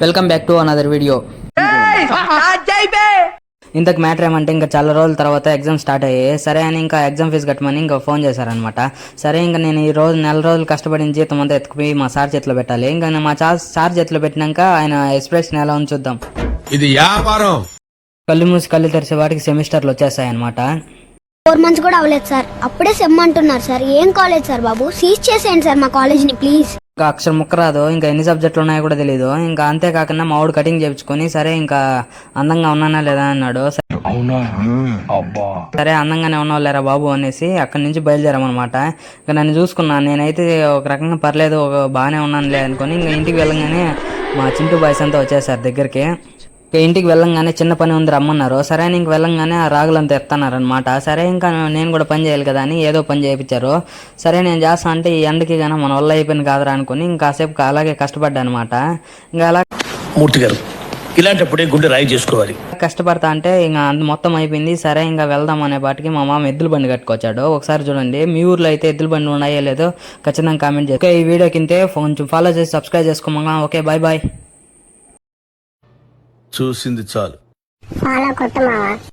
Welcome back to another video. ఇంతకు matter ఏమంటే ఇంకా చాలా రోజుల తర్వాత ఎగ్జామ్ స్టార్ట్ అయ్యాయి. సరే అని ఇంకా ఎగ్జామ్ ఫీజు కట్టమని ఇంకా ఫోన్ చేశారనమాట. సరే ఇంకా నేను ఈ రోజు నెల రోజులు కష్టపడిన జీతం అంతా ఎత్తుకుపోయి మా సార్ చేతిలో పెట్టాలి. ఇంకా మా సార్ చేతిలో పెట్టినాక ఆయన ఎక్స్ప్రెషన్ ఎలా ఉంచుద్దాం. ఇది వ్యాపారం. కళ్ళు మూసి కళ్ళు తెరిసే వాటికి సెమిస్టర్లు వచ్చేస్తాయి అనమాట. 4 months కూడా అవ్వలేదు సార్, అప్పుడే సెమ్ అంటున్నారు సార్. ఏం కాలేజ్ సార్ బాబు, సీజ్ చేసేయండి సార్ మా కాలేజ్ ని ప్లీజ్. ఇంకా అక్షరం ముక్క రాదు, ఇంకా ఎన్ని సబ్జెక్టులు ఉన్నాయో కూడా తెలియదు. ఇంకా అంతేకాకుండా మా వాడు కటింగ్ చేయించుకొని సరే ఇంకా అందంగా ఉన్నానా లేదా అన్నాడు. సరే అందంగానే ఉన్నావు లేరా బాబు అనేసి అక్కడి నుంచి బయలుదేరామన్నమాట. ఇంకా నన్ను చూసుకున్నాను, నేనైతే ఒక రకంగా పర్లేదు బాగానే ఉన్నానులే అనుకుని ఇంకా ఇంటికి వెళ్ళంగానే మా చింటూ బాయ్స్ అంతా వచ్చేసారు దగ్గరికి. ఇంటికి వెళ్ళంగానే చిన్న పని ఉంది రమ్మన్నారు. సరే ఇంక వెళ్ళంగానే ఆ రాగులంతా ఎత్తన్నారనమాట. సరే ఇంకా నేను కూడా పని చేయాలి కదా అని ఏదో పని చేయించారు. సరే నేను చేస్తా అంటే ఈ ఎండకి కానీ మన వల్ల అయిపోయింది కాదురా అనుకుని ఇంకాసేపు అలాగే కష్టపడ్డా అనమాట. ఇంకా అలా మూర్తి గారు ఇలాంటప్పుడే గుండె రాయి చేసుకోవాలి. కష్టపడతా అంటే ఇంకా మొత్తం అయిపోయింది. సరే ఇంకా వెళ్దాం అనే పాటికి మా మామ ఎద్దుల బండి కట్టుకొచ్చాడు. ఒకసారి చూడండి, మీ ఊర్లో అయితే ఎద్దుల బండి ఉన్నాయో లేదో ఖచ్చితంగా కామెంట్ చేయండి. ఓకే, ఈ వీడియో కింద కొంచెం ఫాలో చేసి సబ్స్క్రైబ్ చేసుకోమా. Okay, bye bye. చూసింది చాలు. చాలా కొత్త మావా.